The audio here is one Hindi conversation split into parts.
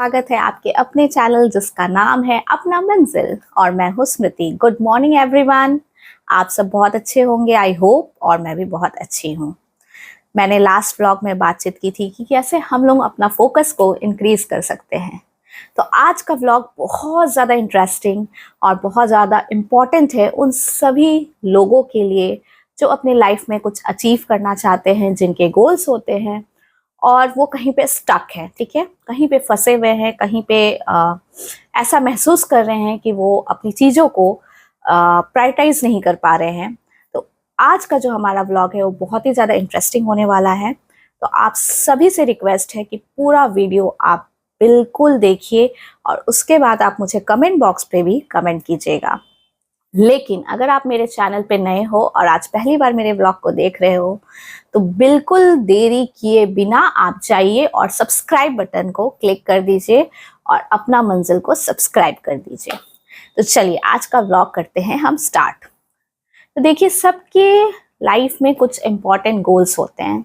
स्वागत है आपके अपने चैनल जिसका नाम है अपना मंजिल और मैं हूँ स्मृति। Good morning everyone. आप सब बहुत अच्छे होंगे आई होप, और मैं भी बहुत अच्छी हूँ। मैंने लास्ट व्लॉग में बातचीत की थी कि कैसे हम लोग अपना फोकस को इंक्रीज कर सकते हैं। तो आज का व्लॉग बहुत ज़्यादा इंटरेस्टिंग और बहुत ज़्यादा इम्पॉर्टेंट है उन सभी लोगों के लिए जो अपनी लाइफ में कुछ अचीव करना चाहते हैं, जिनके गोल्स होते हैं और वो कहीं पे स्टक है, ठीक है, कहीं पे फंसे हुए हैं, कहीं पे ऐसा महसूस कर रहे हैं कि वो अपनी चीज़ों को प्रायोरिटाइज नहीं कर पा रहे हैं। तो आज का जो हमारा व्लॉग है वो बहुत ही ज़्यादा इंटरेस्टिंग होने वाला है। तो आप सभी से रिक्वेस्ट है कि पूरा वीडियो आप बिल्कुल देखिए और उसके बाद आप मुझे कमेंट बॉक्स पे भी कमेंट कीजिएगा। लेकिन अगर आप मेरे चैनल पे नए हो और आज पहली बार मेरे व्लॉग को देख रहे हो तो बिल्कुल देरी किए बिना आप जाइए और सब्सक्राइब बटन को क्लिक कर दीजिए और अपना मंजिल को सब्सक्राइब कर दीजिए। तो चलिए आज का व्लॉग करते हैं हम स्टार्ट। तो देखिए, सबके लाइफ में कुछ इम्पोर्टेंट गोल्स होते हैं।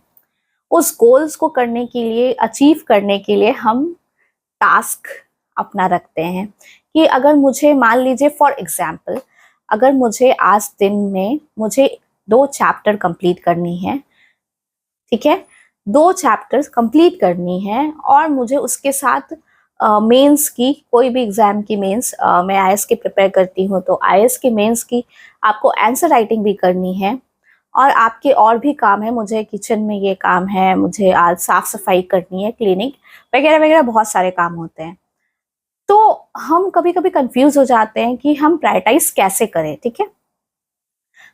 उस गोल्स को करने के लिए, अचीव करने के लिए हम टास्क अपना रखते हैं कि अगर मुझे मान लीजिए फॉर एग्जाम्पल, अगर मुझे आज दिन में मुझे 2 चैप्टर कंप्लीट करनी है, ठीक है, 2 चैप्टर्स कंप्लीट करनी है और मुझे उसके साथ मेंस की, कोई भी एग्जाम की मेंस, मैं आईएएस की प्रिपेयर करती हूँ तो आईएएस की मेंस की आपको आंसर राइटिंग भी करनी है और आपके और भी काम है। मुझे किचन में ये काम है, मुझे आज साफ सफाई करनी है, क्लीनिंग वगैरह वगैरह बहुत सारे काम होते हैं। तो हम कभी कभी कंफ्यूज हो जाते हैं कि हम प्रायोरिटाइज कैसे करें, ठीक है।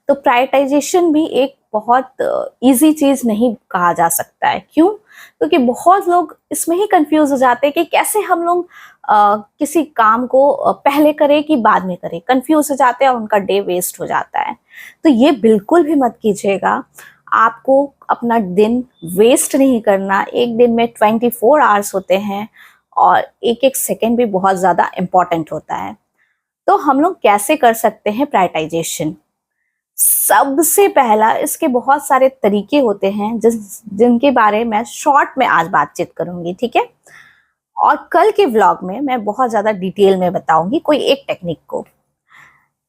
तो प्रायोरिटाइजेशन भी एक बहुत इजी चीज नहीं कहा जा सकता है। क्यों? क्योंकि बहुत लोग इसमें ही कंफ्यूज हो जाते हैं कि कैसे हम लोग किसी काम को पहले करें कि बाद में करें। कंफ्यूज हो जाते हैं और उनका डे वेस्ट हो जाता है। तो ये बिल्कुल भी मत कीजिएगा। आपको अपना दिन वेस्ट नहीं करना। एक दिन में 24 आवर्स होते हैं और एक एक सेकेंड भी बहुत ज़्यादा इम्पॉर्टेंट होता है। तो हम लोग कैसे कर सकते हैं प्रायोरिटाइजेशन? सबसे पहला, इसके बहुत सारे तरीके होते हैं जिनके बारे में शॉर्ट में आज बातचीत करूंगी, ठीक है। और कल के व्लॉग में मैं बहुत ज़्यादा डिटेल में बताऊंगी कोई एक टेक्निक को।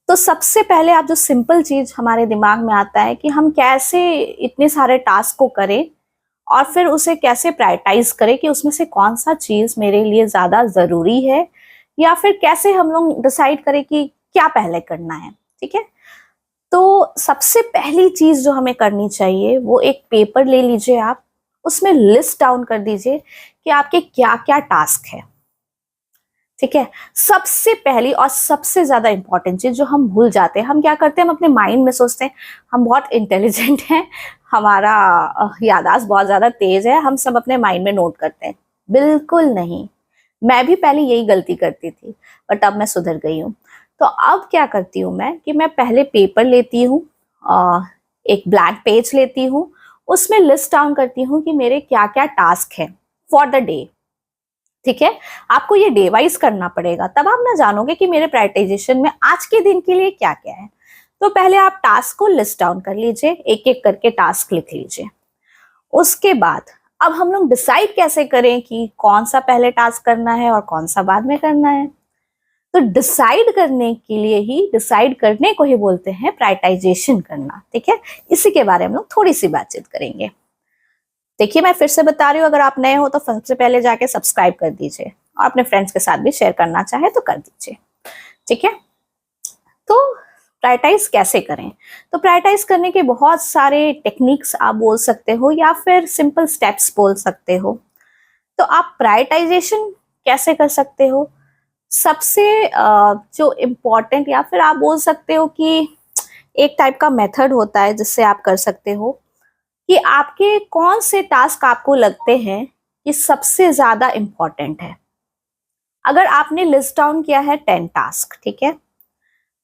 तो सबसे पहले आप जो सिंपल चीज़ हमारे दिमाग में आता है कि हम कैसे इतने सारे टास्क को करें और फिर उसे कैसे प्रायोरिटाइज करें कि उसमें से कौन सा चीज़ मेरे लिए ज़्यादा ज़रूरी है, या फिर कैसे हम लोग डिसाइड करें कि क्या पहले करना है, ठीक है। तो सबसे पहली चीज़ जो हमें करनी चाहिए वो एक पेपर ले लीजिए आप, उसमें लिस्ट डाउन कर दीजिए कि आपके क्या क्या टास्क है, ठीक है। सबसे पहली और सबसे ज्यादा इंपॉर्टेंट चीज जो हम भूल जाते हैं, हम क्या करते हैं, हम अपने माइंड में सोचते हैं हम बहुत इंटेलिजेंट हैं, हमारा याददाश्त बहुत ज्यादा तेज है, हम सब अपने माइंड में नोट करते हैं। बिल्कुल नहीं। मैं भी पहले यही गलती करती थी बट अब मैं सुधर गई हूँ। तो अब क्या करती हूँ मैं कि मैं पहले पेपर लेती हूँ, एक ब्लैंक पेज लेती हूँ, उसमें लिस्ट डाउन करती हूँ कि मेरे क्या क्या टास्क है फॉर द डे, ठीक है। आपको ये डे वाइज करना पड़ेगा, तब आप ना जानोगे कि मेरे प्रायोरिटाइजेशन में आज के दिन के लिए क्या क्या है। तो पहले आप टास्क को लिस्ट डाउन कर लीजिए, एक एक करके टास्क लिख लीजिए। उसके बाद अब हम लोग डिसाइड कैसे करें कि कौन सा पहले टास्क करना है और कौन सा बाद में करना है। तो डिसाइड करने के लिए ही, डिसाइड करने को ही बोलते हैं प्रायोरिटाइजेशन करना, ठीक है। इसी के बारे में हम लोग थोड़ी सी बातचीत करेंगे। देखिए, मैं फिर से बता रही हूँ, अगर आप नए हो तो सबसे पहले जाके सब्सक्राइब कर दीजिए और अपने फ्रेंड्स के साथ भी शेयर करना चाहे तो कर दीजिए, ठीक है। तो प्रायोरिटाइज कैसे करें? तो प्रायोरिटाइज करने के बहुत सारे टेक्निक्स आप बोल सकते हो या फिर सिंपल स्टेप्स बोल सकते हो। तो आप प्रायोरिटाइजेशन कैसे कर सकते हो? सबसे जो इम्पोर्टेंट, या फिर आप बोल सकते हो कि एक टाइप का मेथड होता है जिससे आप कर सकते हो कि आपके कौन से टास्क आपको लगते हैं कि सबसे ज्यादा इम्पोर्टेंट है। अगर आपने लिस्ट डाउन किया है 10 टास्क, ठीक है,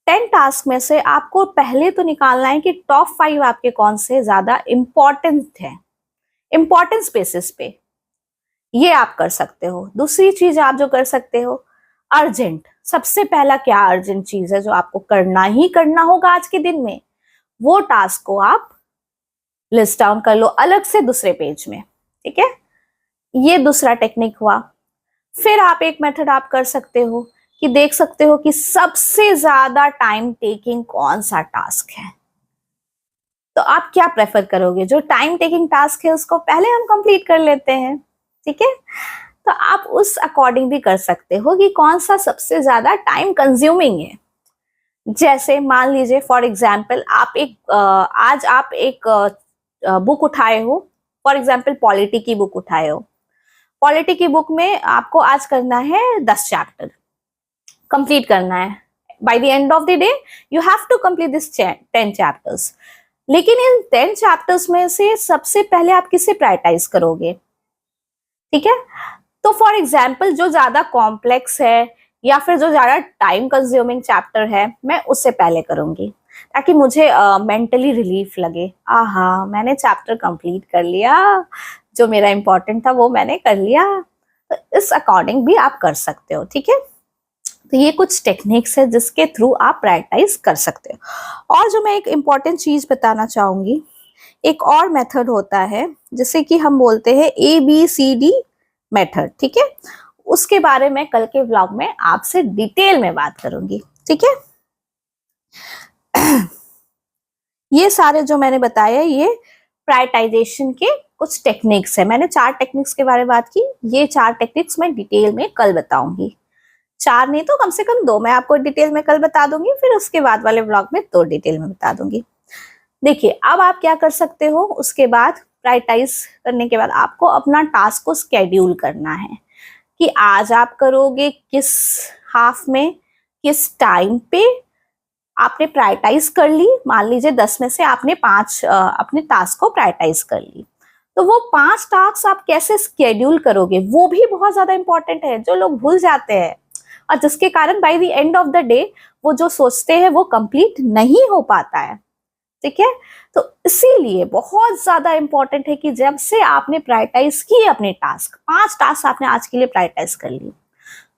10 टास्क में से आपको पहले तो निकालना है कि टॉप 5 आपके कौन से ज्यादा इम्पोर्टेंट है, इम्पोर्टेंस बेसिस पे। ये आप कर सकते हो। दूसरी चीज आप जो कर सकते हो, अर्जेंट। सबसे पहला क्या अर्जेंट चीज है जो आपको करना ही करना होगा आज के दिन में, वो टास्क को आप लिस्ट डाउन कर लो अलग से दूसरे पेज में, ठीक है। ये दूसरा टेक्निक हुआ। फिर आप एक मेथड आप कर सकते हो कि देख सकते हो कि सबसे ज्यादा टाइम टेकिंग कौन सा टास्क है। तो आप क्या प्रेफर करोगे? जो टाइम टेकिंग टास्क है उसको पहले हम कंप्लीट कर लेते हैं, ठीक है। तो आप उस अकॉर्डिंग भी कर सकते हो कि कौन सा सबसे ज्यादा टाइम कंज्यूमिंग है। जैसे मान लीजिए फॉर एग्जाम्पल आप आज आप एक बुक उठाए हो, फॉर एग्जाम्पल पॉलिटी की बुक उठाए हो। पॉलिटी की बुक में आपको आज करना है 10 चैप्टर कंप्लीट करना है। By the end of the day you have to complete this 10 chapters. लेकिन इन 10 चैप्टर्स में से सबसे पहले आप किसे प्रायोरिटाइज करोगे? ठीक है। तो फॉर एग्जाम्पल जो ज्यादा कॉम्प्लेक्स है या फिर जो ज्यादा टाइम कंज्यूमिंग चैप्टर है मैं उससे पहले करूंगी, ताकि मुझे मेंटली रिलीफ लगे। आहा, मैंने चैप्टर कंप्लीट कर लिया, जो मेरा इंपॉर्टेंट था वो मैंने कर लिया। तो इस अकॉर्डिंग भी आप कर सकते हो, ठीक है। तो ये कुछ टेक्निक्स है जिसके थ्रू आप प्रायोरिटाइज कर सकते हो। और जो मैं एक इम्पॉर्टेंट चीज बताना चाहूंगी, एक और मेथड होता है जिसे कि हम बोलते हैं ABCD मेथड, ठीक है। उसके बारे में कल के व्लॉग में आपसे डिटेल में बात करूंगी, ठीक है। ये सारे जो मैंने बताया ये प्रायोरिटाइजेशन के कुछ टेक्निक्स है। मैंने 4 टेक्निक्स के बारे में बात की, ये 4 टेक्निक्स मैं डिटेल में कल बताऊंगी। 4 नहीं तो कम से कम 2 मैं आपको डिटेल में कल बता दूंगी, फिर उसके बाद वाले व्लॉग में 2 डिटेल में बता दूंगी। देखिए अब आप क्या कर सकते हो, उसके बाद प्रायोरिटाइज करने के बाद आपको अपना टास्क को स्केड्यूल करना है कि आज आप करोगे किस हाफ में, किस टाइम पे। आपने प्रायोरिटाइज कर ली, मान लीजिए 10 में से आपने 5 अपने टास्क को प्रायोरिटाइज कर ली, तो वो 5 टास्क आप कैसे स्केड्यूल करोगे वो भी बहुत ज्यादा इंपॉर्टेंट है, जो लोग भूल जाते हैं और जिसके कारण bye the end of the day वो जो सोचते हैं वो कंप्लीट नहीं हो पाता है, ठीक है। तो इसीलिए बहुत ज्यादा इंपॉर्टेंट है कि जब से आपने प्रायोरिटाइज किए अपने टास्क, 5 टास्क आपने आज के लिए प्रायोरिटाइज कर ली,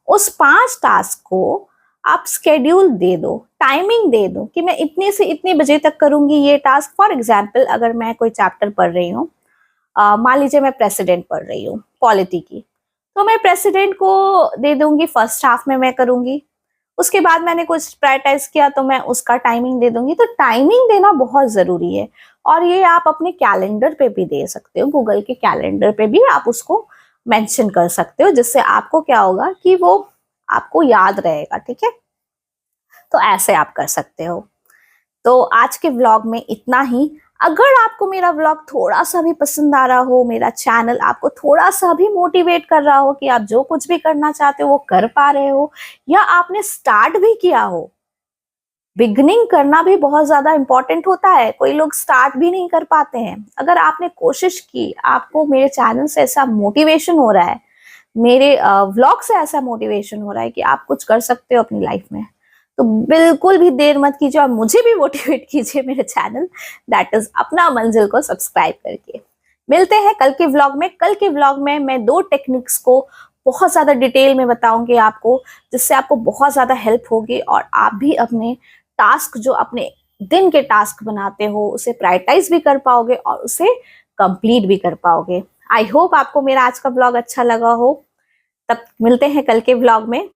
उस 5 टास्क को आप स्केड्यूल दे दो, टाइमिंग दे दो कि मैं इतने से इतने बजे तक करूंगी ये टास्क। फॉर एग्जाम्पल अगर मैं कोई चैप्टर पढ़ रही हूँ, मान लीजिए मैं प्रेसिडेंट पढ़ रही हूँ पॉलिटी की, तो मैं प्रेसिडेंट को दे दूंगी फर्स्ट हाफ में मैं करूंगी। उसके बाद मैंने कुछ प्रायोरिटाइज किया तो मैं उसका टाइमिंग दे दूंगी। तो टाइमिंग देना बहुत जरूरी है, और ये आप अपने कैलेंडर पे भी दे सकते हो, गूगल के कैलेंडर पे भी आप उसको मेंशन कर सकते हो, जिससे आपको क्या होगा कि वो आपको याद रहेगा, ठीक है। तो ऐसे आप कर सकते हो। तो आज के व्लॉग में इतना ही। अगर आपको मेरा व्लॉग थोड़ा सा भी पसंद आ रहा हो, मेरा चैनल आपको थोड़ा सा भी मोटिवेट कर रहा हो कि आप जो कुछ भी करना चाहते हो वो कर पा रहे हो, या आपने स्टार्ट भी किया हो, बिगनिंग करना भी बहुत ज्यादा इंपॉर्टेंट होता है, कोई लोग स्टार्ट भी नहीं कर पाते हैं। अगर आपने कोशिश की, आपको मेरे चैनल से ऐसा मोटिवेशन हो रहा है, मेरे व्लॉग से ऐसा मोटिवेशन हो रहा है कि आप कुछ कर सकते हो अपनी लाइफ में, तो बिल्कुल भी देर मत कीजिए और मुझे भी मोटिवेट कीजिए मेरे चैनल दैट इज अपना मंजिल को सब्सक्राइब करके। मिलते हैं कल के व्लॉग में। कल के व्लॉग में मैं 2 टेक्निक्स को बहुत ज्यादा डिटेल में बताऊंगी आपको, जिससे आपको बहुत ज्यादा हेल्प होगी और आप भी अपने टास्क, जो अपने दिन के टास्क बनाते हो, उसे प्रायोरिटाइज भी कर पाओगे और उसे कंप्लीट भी कर पाओगे। आई होप आपको मेरा आज का व्लॉग अच्छा लगा हो। तब मिलते हैं कल के व्लॉग में।